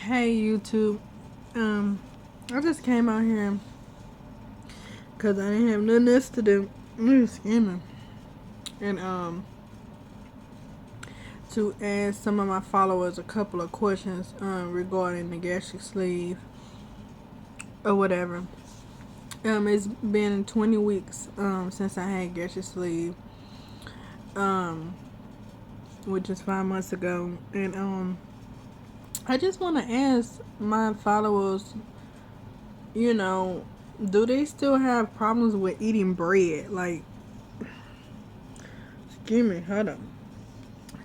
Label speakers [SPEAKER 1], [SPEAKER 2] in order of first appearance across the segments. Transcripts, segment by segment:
[SPEAKER 1] Hey YouTube, I just came out here because I didn't have nothing else to do. Excuse me. And to ask some of my followers a couple of questions regarding the gastric sleeve or whatever. It's been 20 weeks since I had gastric sleeve, um, which is 5 months ago, and I just want to ask my followers, you know, do they still have problems with eating bread? Like, excuse me, hold on.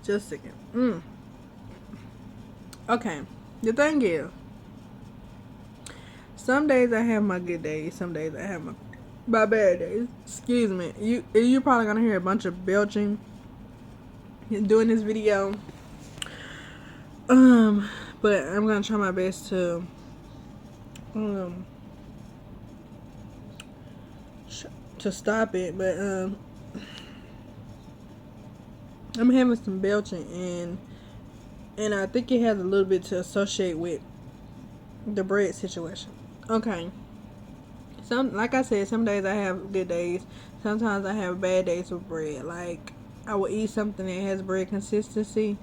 [SPEAKER 1] Just a second. Okay. The thing is, some days I have my good days, some days I have my bad days. Excuse me. You're probably gonna hear a bunch of belching doing this video. But I'm gonna try my best um to stop it. But I'm having some belching, and I think it has a little bit to associate with the bread situation. Okay. Like I said, some days I have good days. Sometimes I have bad days with bread. Like, I will eat something that has bread consistency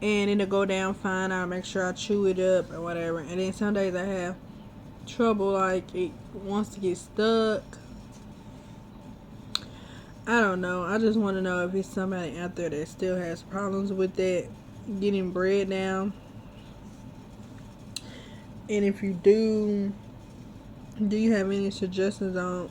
[SPEAKER 1] and it'll go down fine. I'll make sure I chew it up or whatever. And then some days I have trouble, like it wants to get stuck. I don't know. I just want to know if it's somebody out there that still has problems with that, getting bread down. And if you do you have any suggestions on,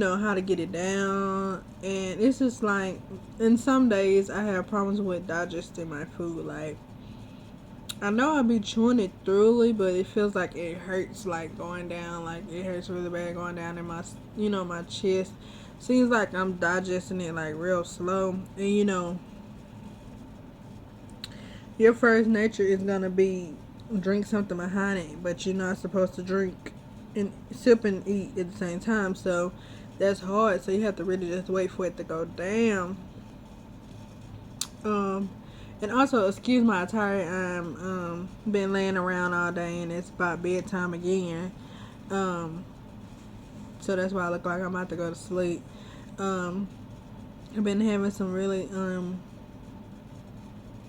[SPEAKER 1] how to get it down? And it's just like, in some days I have problems with digesting my food. Like, I know I be chewing it thoroughly, but it feels like it hurts, like going down, like it hurts really bad going down in my, my chest. Seems like I'm digesting it like real slow. And your first nature is gonna be drink something behind it, but you're not supposed to drink and sip and eat at the same time. So that's hard. So you have to really just wait for it to go down. And also, excuse my attire. I'm been laying around all day, and it's about bedtime again. So that's why I look like I'm about to go to sleep. I've been having some really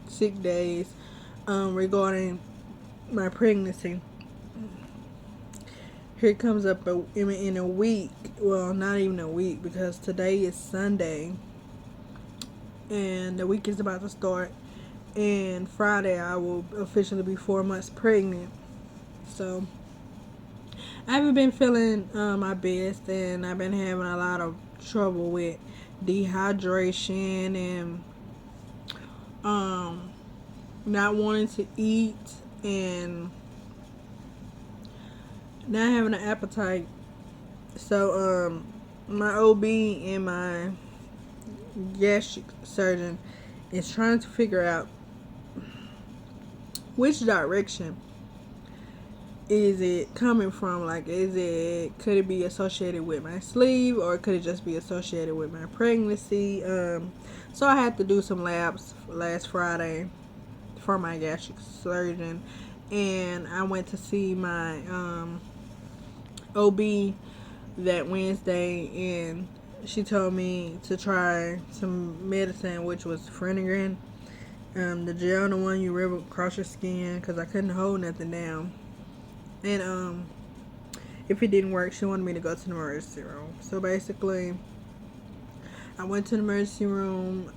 [SPEAKER 1] sick days regarding my pregnancy. Here comes up in a week. Well, not even a week, because today is Sunday and the week is about to start. And Friday I will officially be 4 months pregnant. So I haven't been feeling my best, and I've been having a lot of trouble with dehydration and not wanting to eat and not having an appetite. So my OB and my gastric surgeon is trying to figure out which direction is it coming from. Like, could it be associated with my sleeve, or could it just be associated with my pregnancy? So I had to do some labs last Friday for my gastric surgeon, and I went to see my OB that Wednesday, and she told me to try some medicine, which was Phenergan, the gel, the one you rub across your skin, because I couldn't hold nothing down. And if it didn't work, she wanted me to go to the emergency room. So basically, I went to the emergency room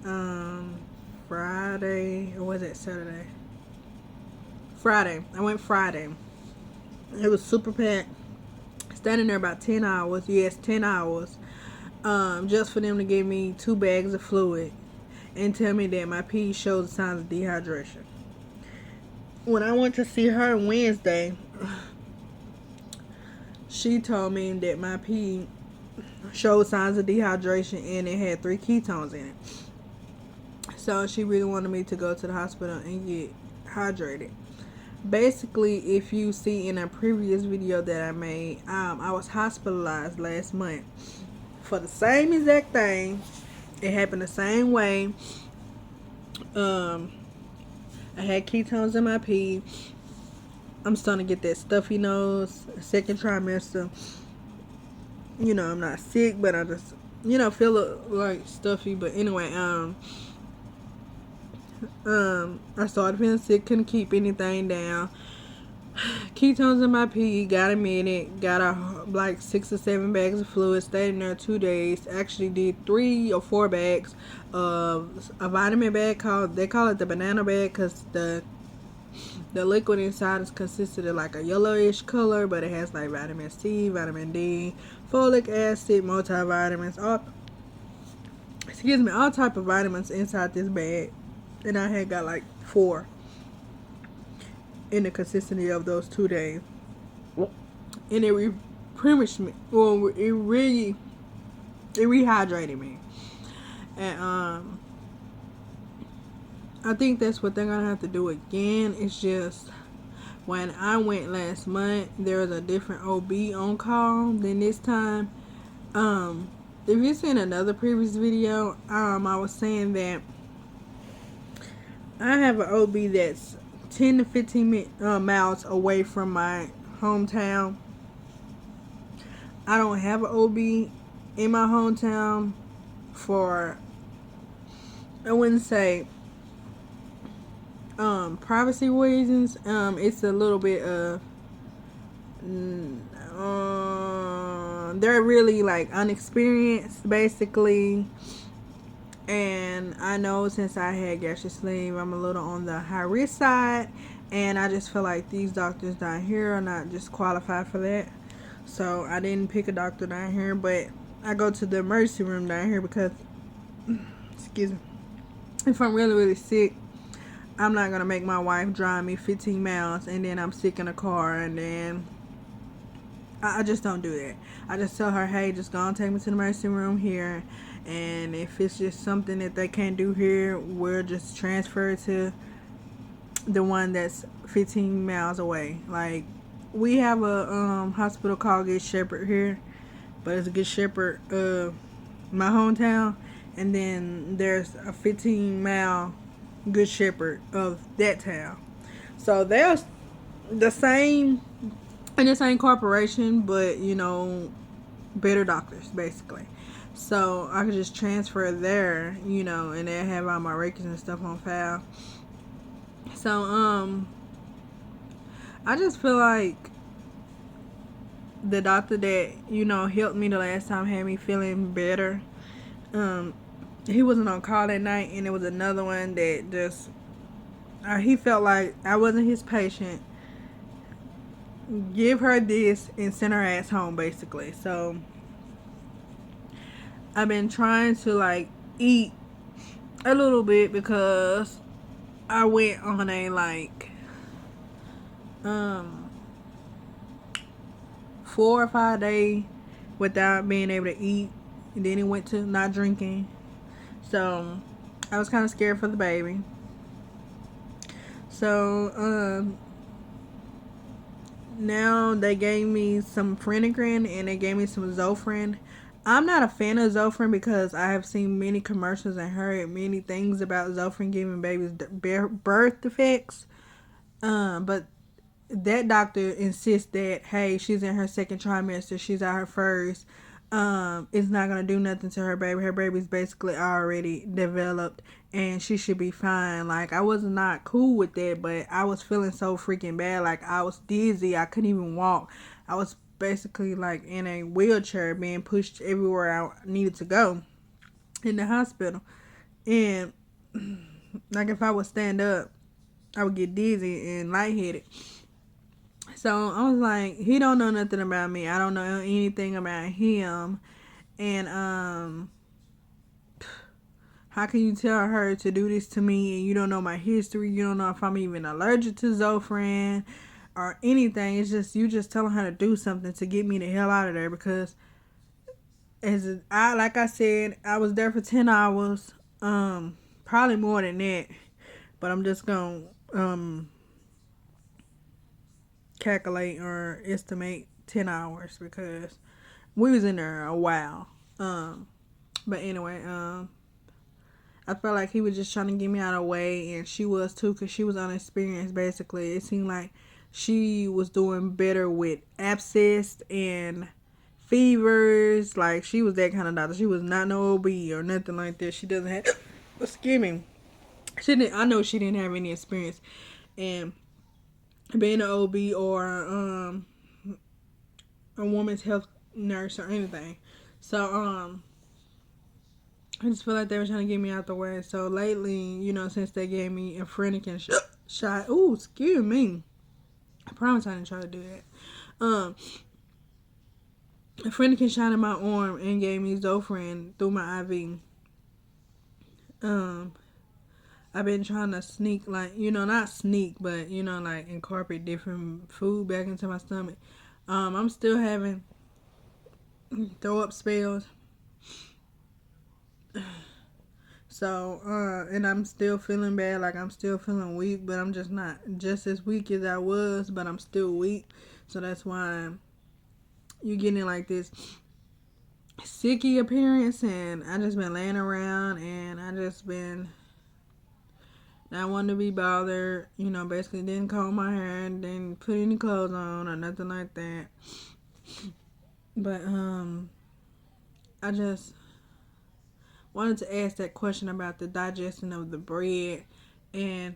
[SPEAKER 1] Friday, or was it Saturday? Friday. I went Friday. It was super packed. Standing there about 10 hours. Yes, 10 hours. Just for them to give me 2 bags of fluid and tell me that my pee shows signs of dehydration. When I went to see her Wednesday, she told me that my pee showed signs of dehydration and it had 3 ketones in it. So she really wanted me to go to the hospital and get hydrated. Basically, if you see in a previous video that I made, I was hospitalized last month for the same exact thing. It happened the same way. I had ketones in my pee. I'm starting to get that stuffy nose, second trimester. You know, I'm not sick, but I just, you know, feel like stuffy. But anyway, I started feeling sick, couldn't keep anything down. Ketones in my pee, got a minute, got like 6 or 7 bags of fluid, stayed in there 2 days. Actually did 3 or 4 bags of a vitamin bag they call it the banana bag, because the liquid inside is consisted of like a yellowish color, but it has like vitamin C, vitamin D, folic acid, multivitamins, all type of vitamins inside this bag. And I had got like 4 in the consistency of those 2 days. And it replenished me. Well, it rehydrated me. And I think that's what they're gonna have to do again. It's just when I went last month, there was a different OB on call than this time. If you've seen another previous video, I was saying that I have an OB that's 10 to 15 miles away from my hometown. I don't have an OB in my hometown for, I wouldn't say privacy reasons. It's a little bit of they're really like unexperienced basically, and I know since I had gastric sleeve, I'm a little on the high risk side, and I just feel like these doctors down here are not just qualified for that. So I didn't pick a doctor down here, but I go to the emergency room down here because excuse me, if I'm really sick, I'm not gonna make my wife drive me 15 miles and then I'm sick in a car, and then I just don't do that. I just tell her, hey, just go and take me to the emergency room here, and if it's just something that they can't do here, we'll just transfer to the one that's 15 miles away. Like, we have a hospital called Good Shepherd here, but it's a Good Shepherd my hometown, and then there's a 15-mile Good Shepherd of that town. So they're the same in the same corporation, but you know, better doctors basically. So I could just transfer there, you know, and they have all my records and stuff on file. So I just feel like the doctor that, you know, helped me the last time had me feeling better. He wasn't on call that night, and there was another one that just he felt like I wasn't his patient. Give her this and send her ass home basically. So I've been trying to like eat a little bit because I went on a like 4 or 5 day without being able to eat, and then it went to not drinking. So I was kind of scared for the baby. So now they gave me some Phenergan and they gave me some Zofran. I'm not a fan of Zofran because I have seen many commercials and heard many things about Zofran giving babies birth defects. But that doctor insists that, hey, she's in her second trimester, she's at her first. It's not gonna do nothing to her baby. Her baby's basically already developed and she should be fine. Like, I was not cool with that, but I was feeling so freaking bad. Like, I was dizzy, I couldn't even walk. I was basically like in a wheelchair being pushed everywhere I needed to go in the hospital. And like, if I would stand up, I would get dizzy and lightheaded. So I was like, he don't know nothing about me. I don't know anything about him. And how can you tell her to do this to me and you don't know my history? You don't know if I'm even allergic to Zofran or anything. It's just, you just telling her to do something to get me the hell out of there. Because like I said, I was there for 10 hours. Probably more than that. But I'm just going to calculate or estimate 10 hours because we was in there a while. But anyway, I felt like he was just trying to get me out of the way, and she was too, because she was unexperienced, basically. It seemed like she was doing better with abscess and fevers. Like, she was that kind of doctor. She was not no OB or nothing like that. She doesn't have, excuse me. I know she didn't have any experience in being an OB or a woman's health nurse or anything. So, I just feel like they were trying to get me out the way. So lately, you know, since they gave me a Frenikin shot, ooh, excuse me. I promise I didn't try to do that. A Frenikin shot in my arm and gave me Zofran through my IV. I've been trying to sneak, like, you know, not sneak, but, you know, like, incorporate different food back into my stomach. I'm still having throw up spells. So, and I'm still feeling bad, like I'm still feeling weak, but I'm just not just as weak as I was, but I'm still weak. So that's why you're getting like this sicky appearance, and I just been laying around, and I just been not wanting to be bothered, you know, basically didn't comb my hair and didn't put any clothes on or nothing like that. But, I just wanted to ask that question about the digestion of the bread, and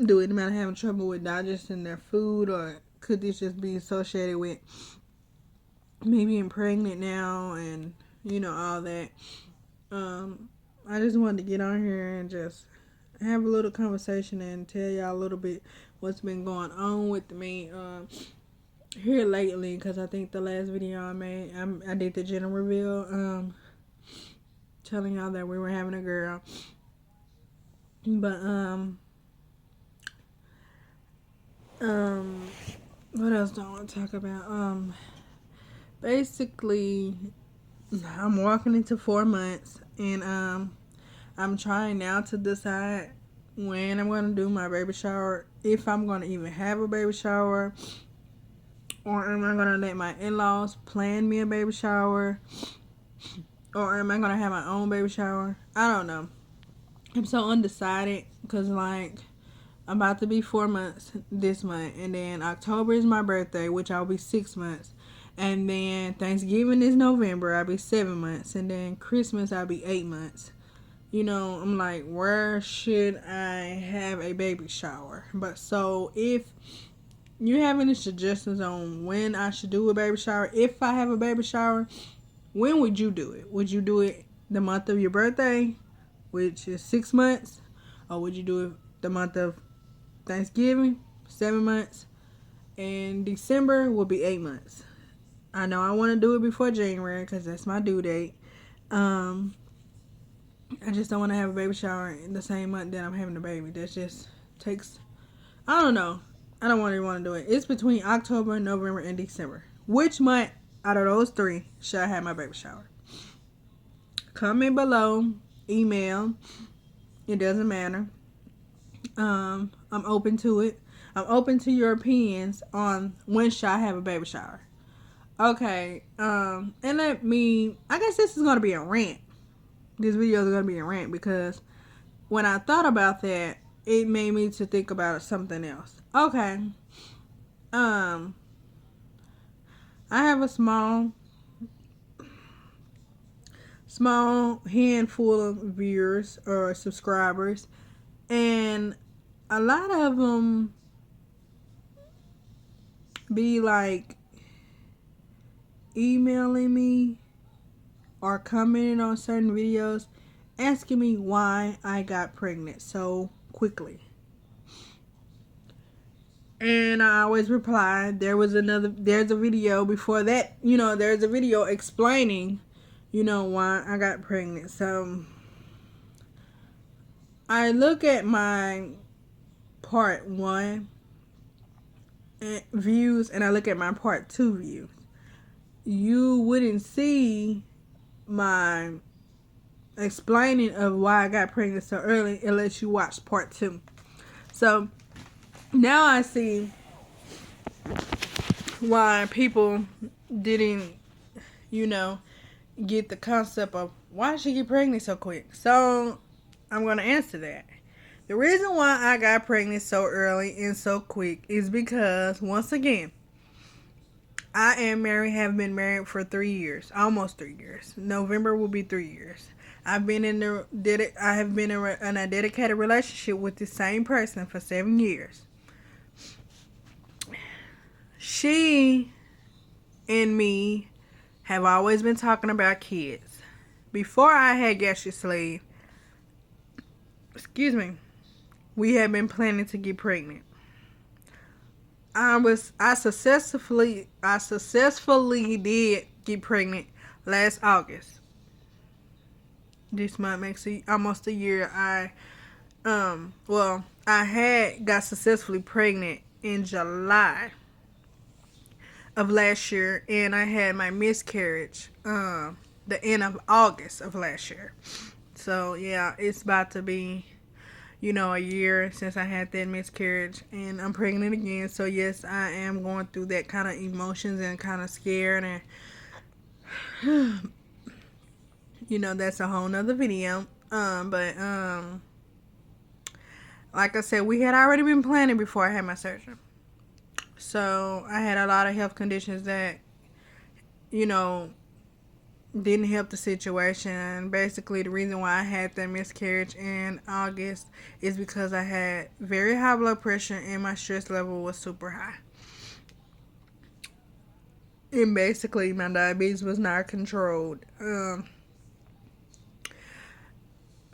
[SPEAKER 1] do anybody having trouble with digesting their food, or could this just be associated with me being pregnant now and, you know, all that. I just wanted to get on here and just have a little conversation and tell y'all a little bit what's been going on with me here lately, because I think the last video I made, I did the gender reveal, telling y'all that we were having a girl. But what else do I want to talk about? Basically, I'm walking into 4 months, and I'm trying now to decide when I'm going to do my baby shower, if I'm going to even have a baby shower, or am I going to let my in-laws plan me a baby shower, or am I going to have my own baby shower? I don't know. I'm so undecided, because, like, I'm about to be 4 months this month, and then October is my birthday, which I'll be 6 months, and then Thanksgiving is November, I'll be 7 months, and then Christmas I'll be 8 months. You know, I'm like, where should I have a baby shower? But so if you have any suggestions on when I should do a baby shower, if I have a baby shower, when would you do it? Would you do it the month of your birthday, which is 6 months, or would you do it the month of Thanksgiving, 7 months, and December will be 8 months? I know I want to do it before January, because that's my due date. I just don't want to have a baby shower in the same month that I'm having a baby. That just takes, I don't know. I don't really want to do it. It's between October, November, and December. Which month out of those 3 should I have my baby shower? Comment below, email. It doesn't matter. I'm open to it. I'm open to your opinions on when should I have a baby shower. Okay, and I guess this is going to be a rant. This video is going to be a rant, because when I thought about that, it made me to think about something else. Okay. I have a small handful of viewers or subscribers, and a lot of them be like emailing me or commenting on certain videos asking me why I got pregnant so quickly. And I always reply, there's a video before that, you know, there's a video explaining, you know, why I got pregnant. So I look at my part 1 views, and I look at my part 2 views. You wouldn't see my explaining of why I got pregnant so early unless you watch part 2. So now I see why people didn't, you know, get the concept of why she get pregnant so quick. So I'm going to answer that. The reason why I got pregnant so early and so quick is because, once again, I am married, have been married for 3 years, almost 3 years. November will be 3 years. I have been in a dedicated relationship with the same person for 7 years. She and me have always been talking about kids. Before I had gastric sleeve, we had been planning to get pregnant. I successfully did get pregnant last August. This month makes almost a year. I got successfully pregnant in July of last year, and I had my miscarriage the end of August of last year. So yeah, it's about to be a year since I had that miscarriage, and I'm pregnant again. So yes, I am going through that kind of emotions and kind of scared, and that's a whole nother video. But like I said, we had already been planning before I had my surgery. So I had a lot of health conditions that, didn't help the situation. Basically, the reason why I had that miscarriage in August is because I had very high blood pressure and my stress level was super high. And basically, my diabetes was not controlled.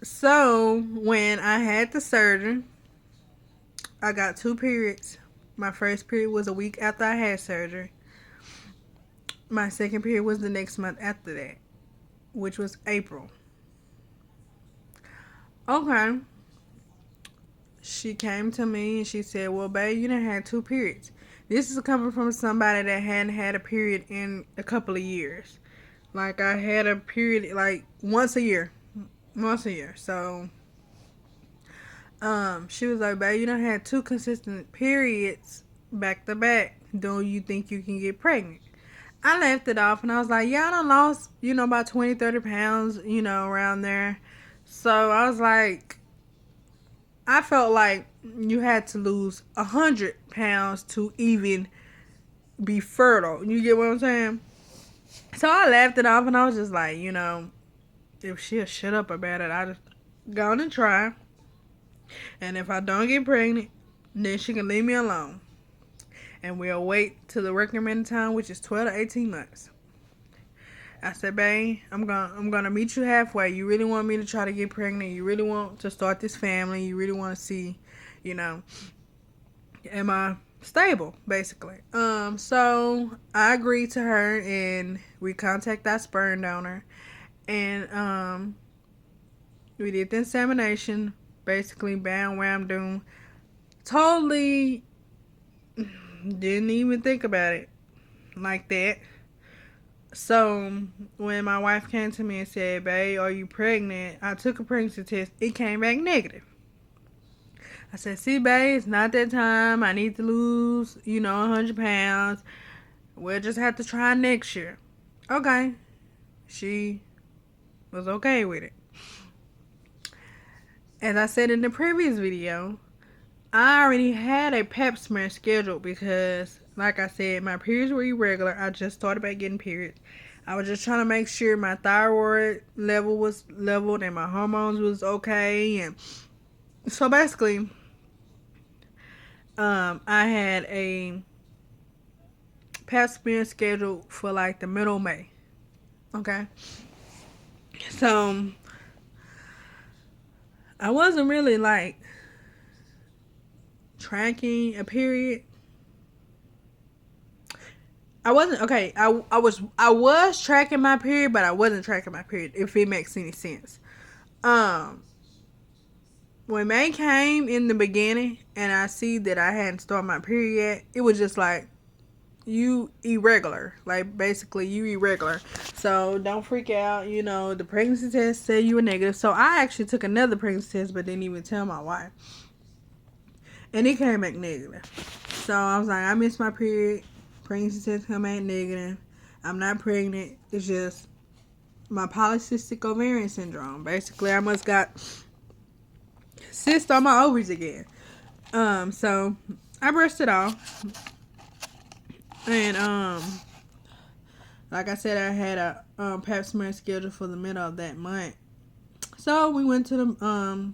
[SPEAKER 1] So, when I had the surgery, I got 2 periods. My first period was a week after I had surgery. My second period was the next month after that, which was April. Okay. She came to me and she said, well, babe, you done had 2 periods. This is coming from somebody that hadn't had a period in a couple of years. Like, I had a period, like, once a year. So, she was like, babe, you done had 2 consistent periods back to back. Don't you think you can get pregnant? I left it off and I was like, yeah, I done lost, about 20, 30 pounds, around there. So I was like, I felt like you had to lose 100 pounds to even be fertile. You get what I'm saying? So I laughed it off and I was just like, if she'll shut up about it, I just go on and try. And if I don't get pregnant, then she can leave me alone. And we'll wait till the recommended time, which is 12 to 18 months. I said, babe, I'm gonna meet you halfway. You really want me to try to get pregnant? You really want to start this family? You really want to see, am I stable, basically? So I agreed to her, and we contacted our sperm donor, and we did the insemination. Basically, bam, wham, doom. Totally didn't even think about it like that. So when my wife came to me and said, babe, are you pregnant? I took a pregnancy test. It came back negative. I said, see, babe, it's not that time. I need to lose, 100 pounds. We'll just have to try next year. Okay. She was okay with it. As I said in the previous video, I already had a pap smear scheduled because, like I said, my periods were irregular. I just started back getting periods. I was just trying to make sure my thyroid level was leveled and my hormones was okay. And so basically, I had a pap smear scheduled for like the middle of May. Okay. So I wasn't really like tracking a period. I wasn't okay. I was tracking my period, but I wasn't tracking my period, if it makes any sense. When May came in the beginning and I see that I hadn't started my period yet, it was just like, you irregular. Like, basically, you irregular. So don't freak out. The pregnancy test said you were negative. So I actually took another pregnancy test, but didn't even tell my wife. And it came back negative. So I was like, I missed my period. Pregnancy test came back negative. I'm not pregnant. It's just my polycystic ovarian syndrome. Basically, I must got cyst on my ovaries again. So I brushed it off. And like I said, I had a pap smear scheduled for the middle of that month. So we went to the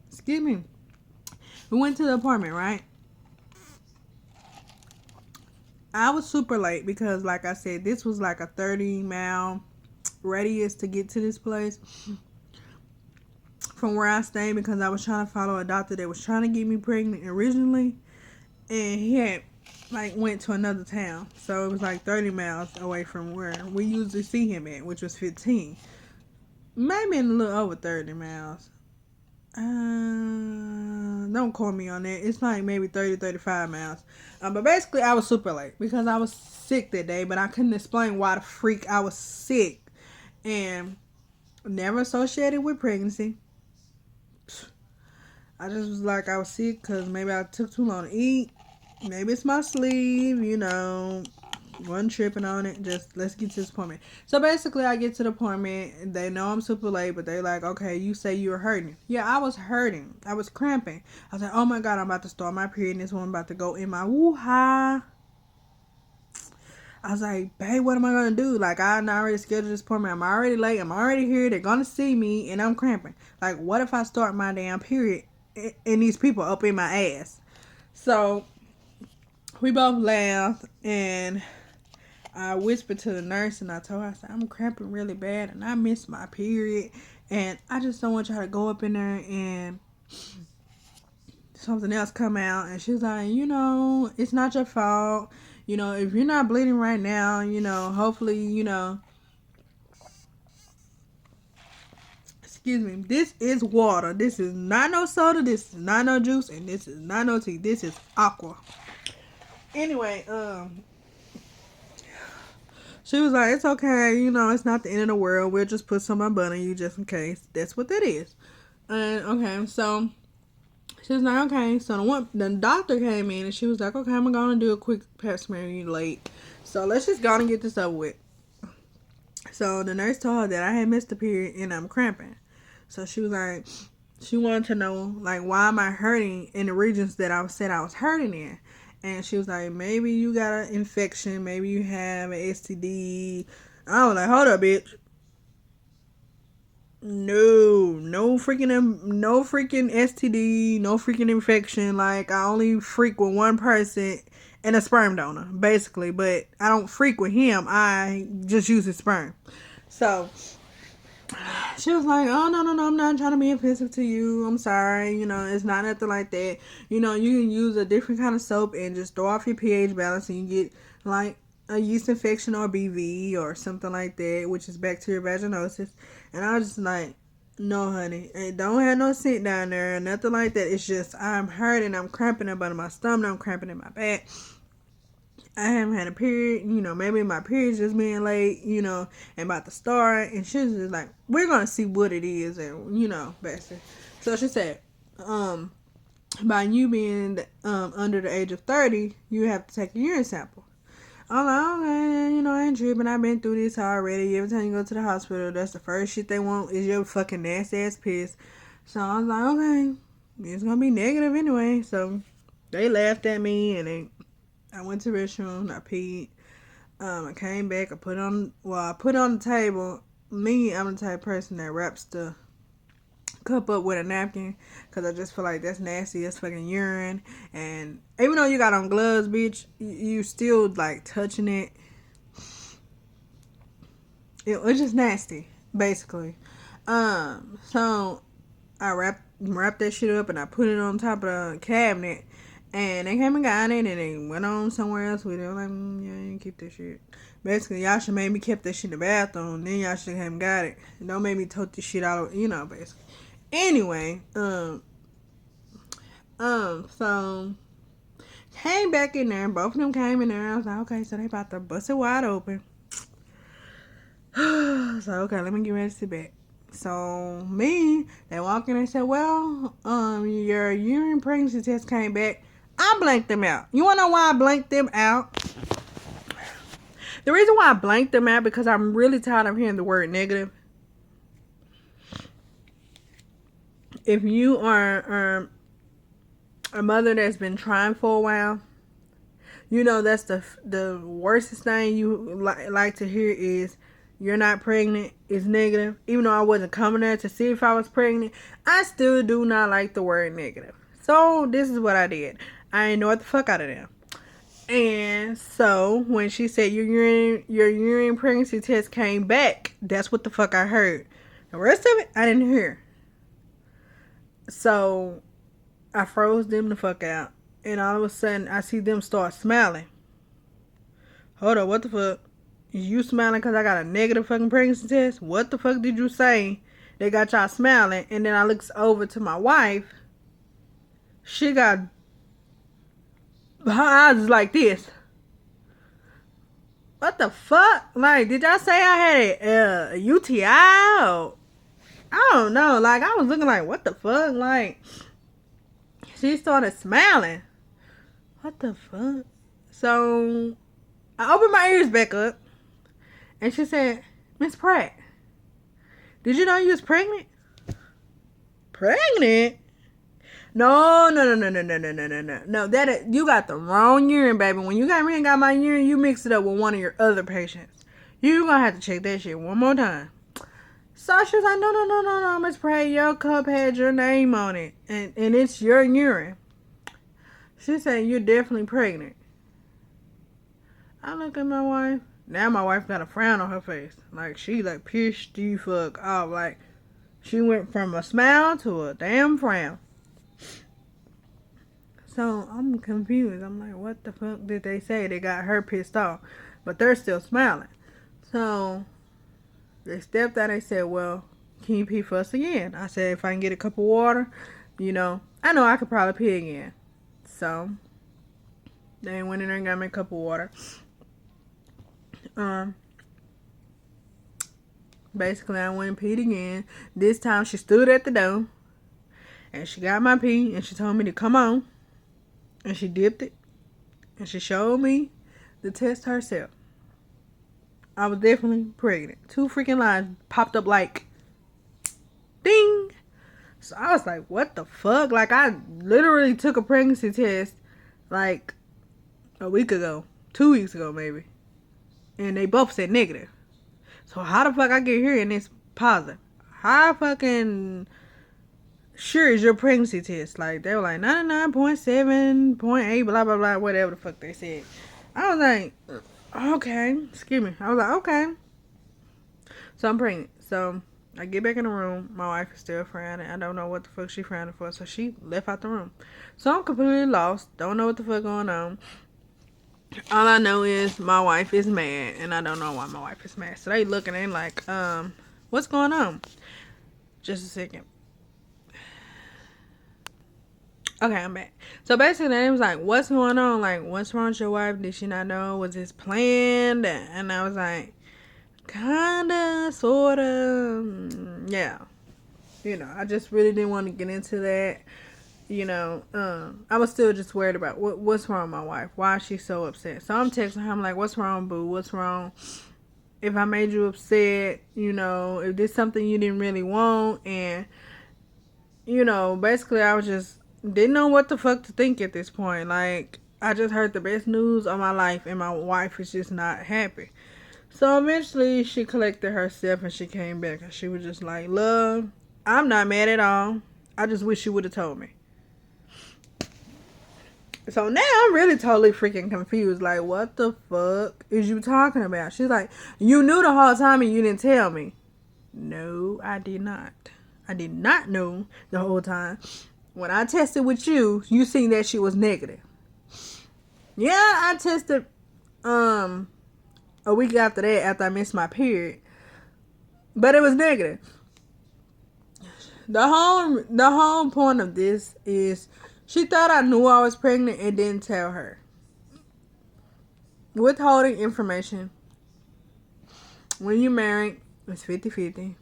[SPEAKER 1] excuse me. We went to the appointment, right? I was super late because, like I said, this was like a 30-mile radius to get to this place from where I stayed, because I was trying to follow a doctor that was trying to get me pregnant originally, and he had like went to another town, so it was like 30 miles away from where we usually see him at, which was 15, maybe a little over 30 miles. Don't quote me on that. It's like maybe 30-35 miles. But basically, I was super late because I was sick that day, but I couldn't explain why the freak I was sick, and never associated with pregnancy. I just was like, I was sick because maybe I took too long to eat. Maybe it's my sleeve, wasn't tripping on it. Just let's get to this appointment. So basically, I get to the appointment. They know I'm super late, but they're like, okay, you say you were hurting. Yeah, I was hurting. I was cramping. I was like, oh my God, I'm about to start my period. And this one about to go in my woo-ha. I was like, babe, what am I going to do? Like, I already scheduled this appointment. I'm already late. I'm already here. They're going to see me, and I'm cramping. Like, what if I start my damn period and these people up in my ass? So we both laughed, and I whispered to the nurse, and I told her, I said, I'm cramping really bad, and I missed my period, and I just don't want y'all to go up in there and something else come out. And she's like, it's not your fault. If you're not bleeding right now, hopefully, excuse me, this is water. This is not no soda. This is not no juice, and this is not no tea. This is aqua. Anyway, she was like, it's okay, it's not the end of the world. We'll just put some on butter you just in case. That's what that is. And okay, so she was like, okay. So the doctor came in, and she was like, okay, I'm going to do a quick pap smear. You late. So let's just go and get this over with. So the nurse told her that I had missed the period and I'm cramping. So she was like, she wanted to know, like, why am I hurting in the regions that I said I was hurting in? And she was like, maybe you got an infection. Maybe you have an STD. I was like, hold up, bitch. No freaking STD, no freaking infection. Like, I only freak with one person and a sperm donor, basically. But I don't freak with him. I just use his sperm. So she was like, oh, no, I'm not trying to be offensive to you. I'm sorry. It's not nothing like that. You can use a different kind of soap and just throw off your pH balance, and you get, like, a yeast infection or BV or something like that, which is bacterial vaginosis. And I was just like, no, honey. I don't have no scent down there or nothing like that. It's just I'm hurting. I'm cramping up under my stomach. I'm cramping in my back. I haven't had a period, maybe my period's just being late, and about to start. And she was just like, we're going to see what it is. And, basically. So she said, by you being under the age of 30, you have to take a urine sample. I'm like, okay, I ain't tripping. I've been through this already. Every time you go to the hospital, that's the first shit they want is your fucking nasty ass piss. So I was like, okay, it's going to be negative anyway. So they laughed at me, and I went to the restroom, I peed, I came back, I put it on the table. Me, I'm the type of person that wraps the cup up with a napkin, because I just feel like that's nasty, that's fucking urine. And even though you got on gloves, bitch, you still, like, touching it. It's just nasty, basically. So I wrapped that shit up, and I put it on top of the cabinet. And they came and got it, and they went on somewhere else with it. I'm like, yeah, you can keep that shit. Basically, y'all should make me keep that shit in the bathroom. Then y'all should have got it. Don't make me tote this shit out, basically. Anyway, so came back in there. Both of them came in there. I was like, okay, so they about to bust it wide open. So, okay, let me get ready to sit back. So, they walk in and said, well, your urine pregnancy test came back. I blanked them out. You want to know why I blanked them out? The reason why I blanked them out, because I'm really tired of hearing the word negative. if you are a mother that's been trying for a while, you know that's the worstest thing you like to hear is you're not pregnant. Is negative. Even though I wasn't coming there to see if I was pregnant, I still do not like the word negative. So this is what I did. I ignored the fuck out of them. And so when she said your urine pregnancy test came back, that's what the fuck I heard. The rest of it I didn't hear. So I froze them the fuck out. And all of a sudden I see them start smiling. Hold up, what the fuck? Is you smiling because I got a negative fucking pregnancy test? What the fuck did you say? They got y'all smiling. And then I looks over to my wife. She got her eyes is like this. What the fuck? Like, did y'all say I had a UTI? I don't know. Like, I was looking like, what the fuck? Like, she started smiling. What the fuck? So, I opened my ears back up. And she said, Miss Pratt, did you know you was pregnant? Pregnant? No. No, that you got the wrong urine, baby. When you got me and got my urine, you mix it up with one of your other patients. You gonna have to check that shit one more time. So she was like, no, Miss Pratt, your cup had your name on it. And it's your urine. She said, you're definitely pregnant. I look at my wife. Now my wife got a frown on her face. Like, she like pissed the fuck off. Like, she went from a smile to a damn frown. So, I'm confused. I'm like, what the fuck did they say? They got her pissed off. But they're still smiling. So, they stepped out and said, well, can you pee for us again? I said, if I can get a cup of water, I know I could probably pee again. So, they went in there and got me a cup of water. Basically, I went and peed again. This time, she stood at the door. And she got my pee. And she told me to come on. And she dipped it. And she showed me the test herself. I was definitely pregnant. 2 freaking lines popped up like, ding. So I was like, what the fuck? Like, I literally took a pregnancy test like a week ago. 2 weeks ago, maybe. And they both said negative. So how the fuck I get here and it's positive? How fucking sure is your pregnancy test? Like, they were like 99.7, 0.8, blah, blah, blah, whatever the fuck they said. I was like, okay. Excuse me. I was like, okay. So I'm pregnant. So I get back in the room. My wife is still frowning. I don't know what the fuck she frowning for. So she left out the room. So I'm completely lost. Don't know what the fuck going on. All I know is my wife is mad. And I don't know why my wife is mad. So they looking at like, what's going on? Just a second. Okay, I'm back. So basically, they was like, what's going on? Like, what's wrong with your wife? Did she not know? Was this planned? And I was like, kinda, sorta, yeah. I just really didn't want to get into that. I was still just worried about what's wrong with my wife. Why is she so upset? So I'm texting her. I'm like, what's wrong, boo? What's wrong? If I made you upset, if there's something you didn't really want. And, basically I was just didn't know what the fuck to think at this point. Like, I just heard the best news of my life and my wife is just not happy. So eventually she collected herself and she came back and she was just like, love, I'm not mad at all. I just wish you would have told me. So now I'm really totally freaking confused. Like, what the fuck is you talking about? She's like, you knew the whole time and you didn't tell me. No, I did not. I did not know the whole time. When I tested with you, you seen that she was negative. Yeah, I tested a week after that, after I missed my period. But it was negative. The whole point of this is she thought I knew I was pregnant and didn't tell her. Withholding information. When you're married, it's 50-50.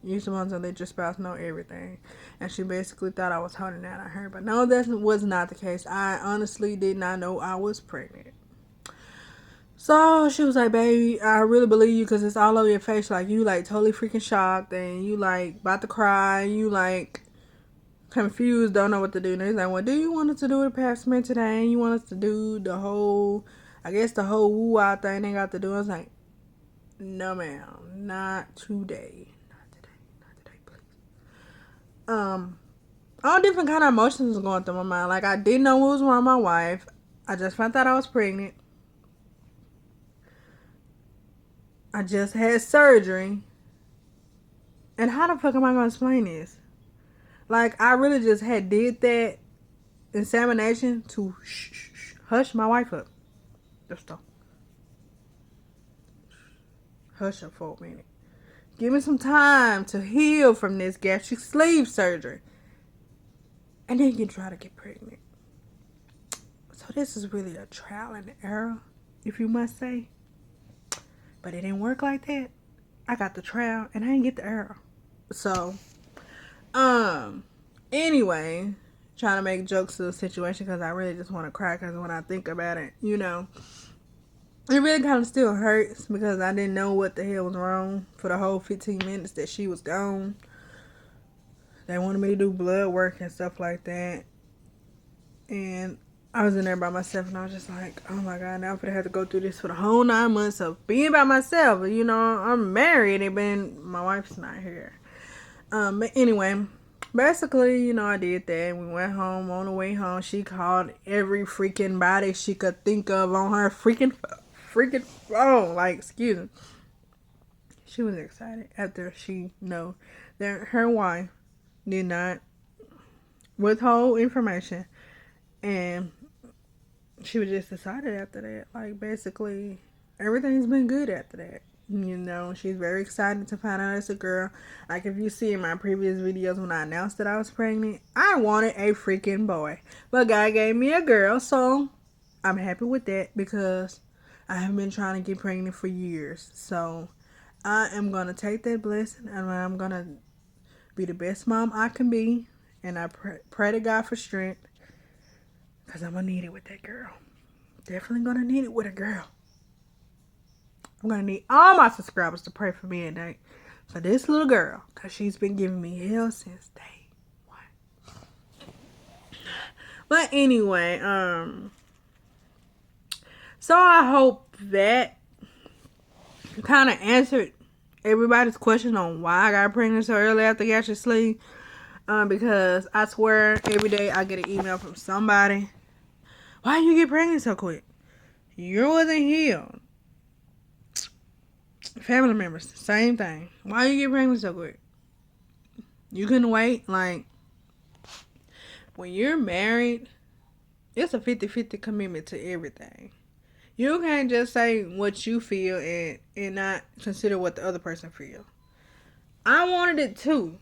[SPEAKER 1] You're supposed to let your spouse know everything. And she basically thought I was holding that on her. But no, that was not the case. I honestly did not know I was pregnant. So she was like, baby, I really believe you because it's all over your face. Like, you like totally freaking shocked. And you like about to cry. You like confused, don't know what to do. And they're like, well, do you want us to do the pap smear today? And you want us to do the whole, I guess the whole woo-out thing they got to do? I was like, no, ma'am, not today. Not today, please. All different kind of emotions was going through my mind. Like, I didn't know what was wrong with my wife. I just found out I was pregnant. I just had surgery. And how the fuck am I going to explain this? Like, I really just did that insemination to hush my wife up. Just don't. Hush her for a minute. Give me some time to heal from this gastric sleeve surgery. And then you try to get pregnant. So this is really a trial and error, if you must say. But it didn't work like that. I got the trial and I didn't get the error. So, anyway, trying to make jokes to the situation because I really just want to cry because when I think about it, you know, it really kind of still hurts because I didn't know what the hell was wrong for the whole 15 minutes that she was gone. They wanted me to do blood work and stuff like that. And I was in there by myself and I was just like, oh my God, now I'm going to have to go through this for the whole 9 months of being by myself. You know, I'm married and my wife's not here. But anyway, basically, you know, I did that. We went home. On the way home, she called every freaking body she could think of on her freaking phone. Like, excuse me. She was excited after she know that her wife did not withhold information, and she was just excited after that. Like, basically, everything's been good after that. You know, she's very excited to find out it's a girl. Like, if you see in my previous videos when I announced that I was pregnant, I wanted a freaking boy. But God gave me a girl, so I'm happy with that because I have been trying to get pregnant for years. So I am going to take that blessing and I'm going to be the best mom I can be. And I pray to God for strength because I'm going to need it with that girl. Definitely going to need it with a girl. I'm going to need all my subscribers to pray for me today for this little girl because she's been giving me hell since day one. But anyway, so I hope that kind of answered everybody's question on why I got pregnant so early after gastric sleeve. Because I swear every day I get an email from somebody. Why you get pregnant so quick? You wasn't healed. Family members, same thing. Why you get pregnant so quick? You couldn't wait. Like, when you're married, it's a 50-50 commitment to everything. You can't just say what you feel and not consider what the other person feels. I wanted it too.